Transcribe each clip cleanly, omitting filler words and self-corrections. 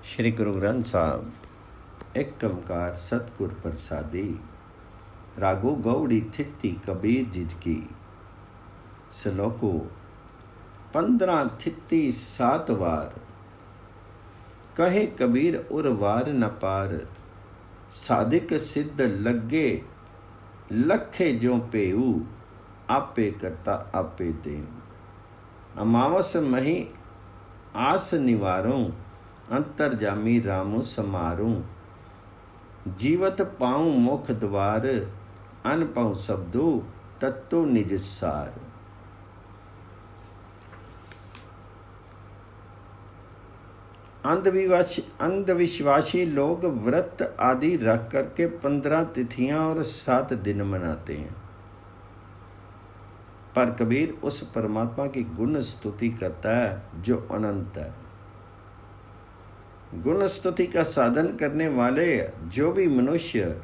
श्री गुरु ग्रंथ साहब एक कमकार सतगुर प्रसादी। रागो गौड़ी थिति कबीर जिद की। सलोको 15 थिति 7 वार। कहे कबीर उर वार न पार। साधिक सिद्ध लगे लखे जो पेऊ। आपे करता आपे दे। अमावस मही आस निवारों। अंतर्जामी रामु समारूं। जीवत पाऊं मुख द्वार। अन पाऊं शब्दो तत्तो निज सार। अंधविश्वासी लोग व्रत आदि रख करके 15 तिथियां और 7 दिन मनाते हैं, पर कबीर उस परमात्मा की गुण स्तुति करता है जो अनंत है। गुण स्तुति का साधन करने वाले जो भी मनुष्य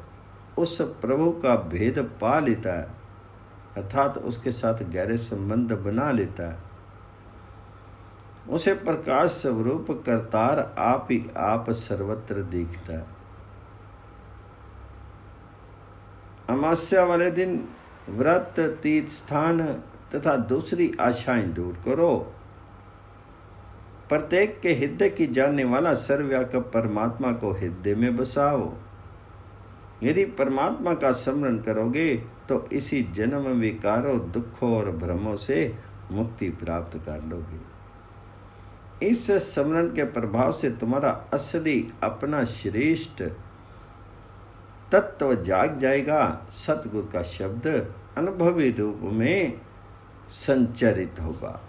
उस प्रभु का भेद पा लेता है, अर्थात उसके साथ गहरे संबंध बना लेता है, उसे प्रकाश स्वरूप करतार आप ही आप सर्वत्र दिखता है। अमावस्या वाले दिन व्रत, तीर्थ स्थान तथा दूसरी आशाएं दूर करो। प्रत्येक के हृदय की जानने वाला सर्वव्यापक परमात्मा को हृदय में बसाओ। यदि परमात्मा का स्मरण करोगे तो इसी जन्म विकारों, दुखों और भ्रमों से मुक्ति प्राप्त कर लोगे। इस स्मरण के प्रभाव से तुम्हारा असली अपना श्रेष्ठ तत्व जाग जाएगा। सतगुरु का शब्द अनुभवी रूप में संचरित होगा।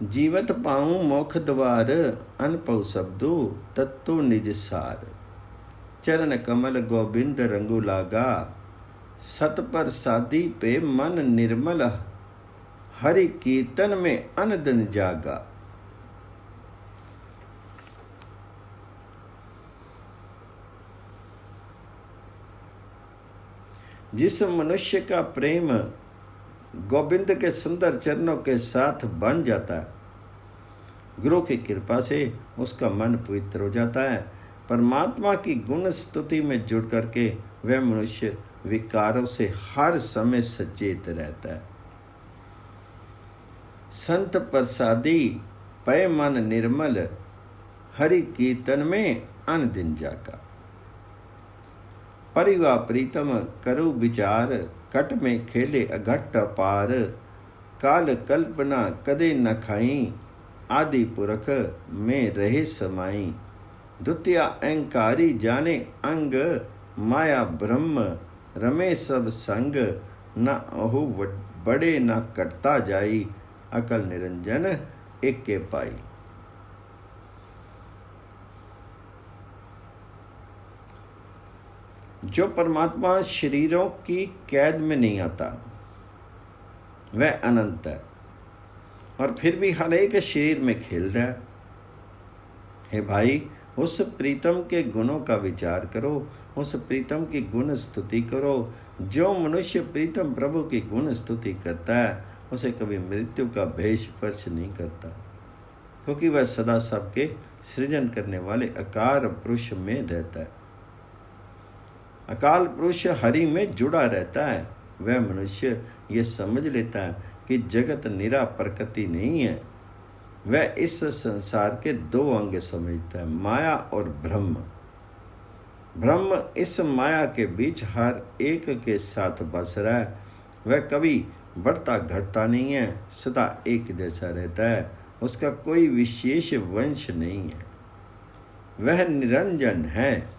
जीवत पाऊं मोख द्वार। अनपौ शब्दो तत्तो निज सार। चरण कमल गोविंद रंगु लागा। सत पर सादी पे मन निर्मल। हरि कीर्तन में अन दिन जागा। जिस मनुष्य का प्रेम गोविंद के सुंदर चरणों के साथ बन जाता है, गुरु की कृपा से उसका मन पवित्र हो जाता है। परमात्मा की गुण स्तुति में जुड़ करके वह मनुष्य विकारों से हर समय सचेत रहता है। संत प्रसादी पय मन निर्मल। हरि कीर्तन में अन दिन जागा। परिवा प्रीतम करु विचार। कट में खेले अघट अपार। काल कल्पना कदे न खाई। आदि पुरख में रहे समाई। द्वितीय अहंकारी जाने अंग। माया ब्रह्म रमे सब संग। न अहु बड़े न कटता जाई। अकल निरंजन एक के पाई। जो परमात्मा शरीरों की कैद में नहीं आता वह अनंत है और फिर भी हर एक शरीर में खेल रहा है। हे भाई, उस प्रीतम के गुणों का विचार करो, उस प्रीतम की गुण स्तुति करो। जो मनुष्य प्रीतम प्रभु की गुण स्तुति करता है उसे कभी मृत्यु का भय स्पर्श नहीं करता, क्योंकि वह सदा सबके सृजन करने वाले अकाल पुरुष में रहता है। अकाल पुरुष हरि में जुड़ा रहता है। वह मनुष्य ये समझ लेता है कि जगत निरा प्रकृति नहीं है। वह इस संसार के 2 अंग समझता है, माया और ब्रह्म। ब्रह्म इस माया के बीच हर एक के साथ बस रहा है। वह कभी बढ़ता घटता नहीं है, सदा एक जैसा रहता है। उसका कोई विशेष वंश नहीं है। वह निरंजन है।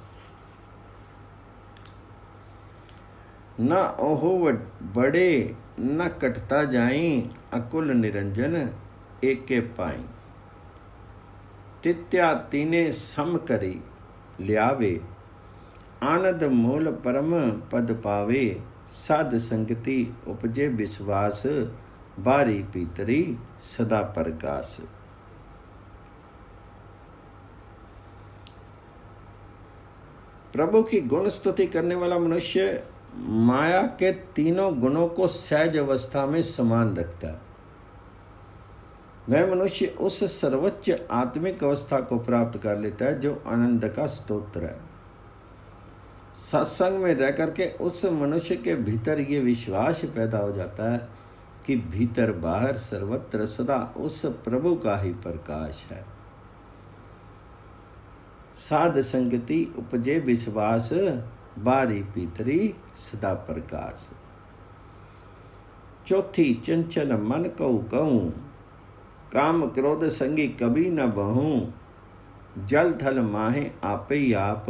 न ओहो बड़े न कटता जाई। अकुल निरंजन एक के पाई। तित्या तीने सम करी लियावे। आनंद मूल परम पद पावे। साध संगति उपजे विश्वास। बारी पीतरी सदा प्रकाश। प्रभु की गुण स्तुति करने वाला मनुष्य माया के 3 गुणों को सहज अवस्था में समान रखता है। वह मनुष्य उस सर्वोच्च आत्मिक अवस्था को प्राप्त कर लेता है जो आनंद का स्तोत्र है। सत्संग में रह करके उस मनुष्य के भीतर ये विश्वास पैदा हो जाता है कि भीतर बाहर सर्वत्र सदा उस प्रभु का ही प्रकाश है। साध संगति उपजे विश्वास, बारी भीतरी सदा प्रकाश। चौथी, चंचल मन कहूँ कहूँ, काम क्रोध संगी कभी न बहूँ। जल थल माहे आपे ही आप,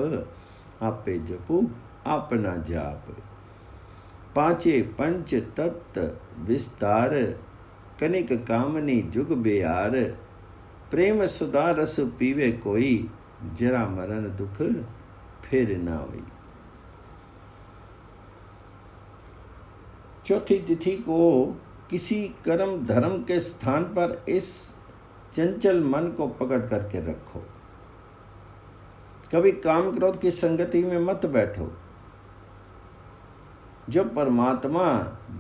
आपे जपू अपना जाप। पांचे पंच तत्व विस्तार, कनिक कामनी जुग बेहार। प्रेम सुधा रस पीवे कोई, जरा मरण दुख फिर ना होई। चौथी तिथि को किसी कर्म धर्म के स्थान पर इस चंचल मन को पकड़ करके रखो। कभी काम क्रोध की संगति में मत बैठो। जो परमात्मा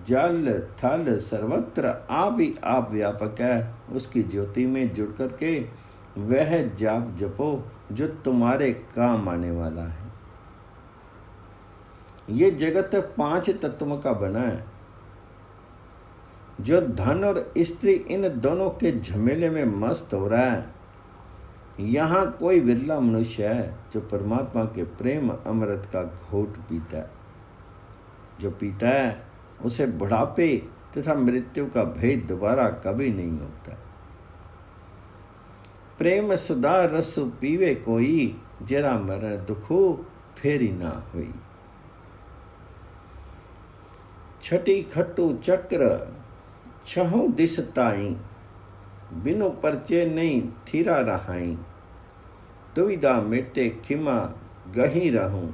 जल थल सर्वत्र आप ही आप व्यापक है, उसकी ज्योति में जुड़ करके वह जाप जपो जो तुम्हारे काम आने वाला है। ये जगत 5 तत्वों का बना है। जो धन और स्त्री इन दोनों के झमेले में मस्त हो रहा है, यहाँ कोई विरला मनुष्य है जो परमात्मा के प्रेम अमृत का घोट पीता है। जो पीता है उसे बुढ़ापे तथा मृत्यु का भय दोबारा कभी नहीं होता। प्रेम सुधा रस पीवे कोई, जरा मरण दुखो फेरी ना हुई। छठी खट्टू चक्र छहों दिस ताई, बिनु परचे नहीं थीरा रहाई। दुविधा मिटे खिमा गही रहूं,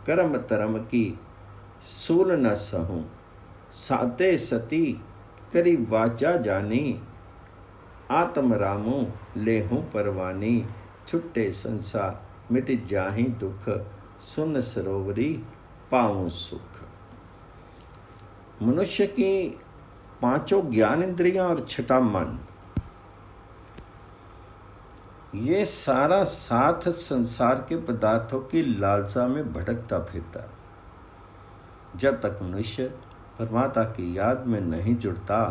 कर्म तरम की सूल न सहूं। साते सती करी वाचा जानी, आत्म रामू लेहूं परवानी। छुट्टे संसार मिट जाहि दुख, सुन सरोवरी पाऊं सुख। मनुष्य की 5 ज्ञान इंद्रियां और 6 मन, ये सारा साथ संसार के पदार्थों की लालसा में भटकता फिरता। जब तक मनुष्य परमात्मा की याद में नहीं जुड़ता,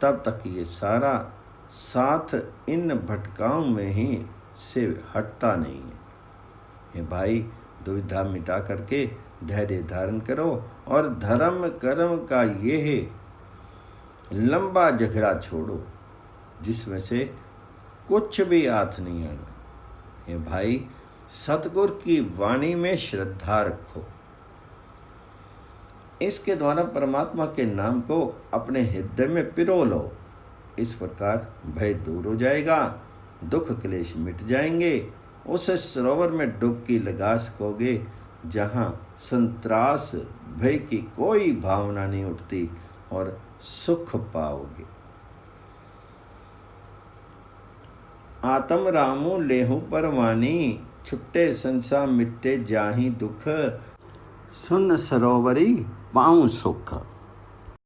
तब तक ये सारा साथ इन भटकाओं में ही से हटता नहीं है। ये भाई, दुविधा मिटा करके धैर्य धारण करो और धर्म कर्म का ये लंबा झगड़ा छोड़ो जिसमें से कुछ भी हाथ नहीं आना। ये भाई, सतगुरु की वाणी में श्रद्धा रखो। इसके द्वारा परमात्मा के नाम को अपने हृदय में पिरो लो। इस प्रकार भय दूर हो जाएगा, दुख क्लेश मिट जाएंगे। उस सरोवर में डुबकी लगा सकोगे जहाँ संत्रास भय की कोई भावना नहीं उठती और सुख पाओगे। आत्म रामू लेहू परवानी, छुट्टे संसा मिट्टे जाहि दुख। सुन सरोवरी पाऊं सुख।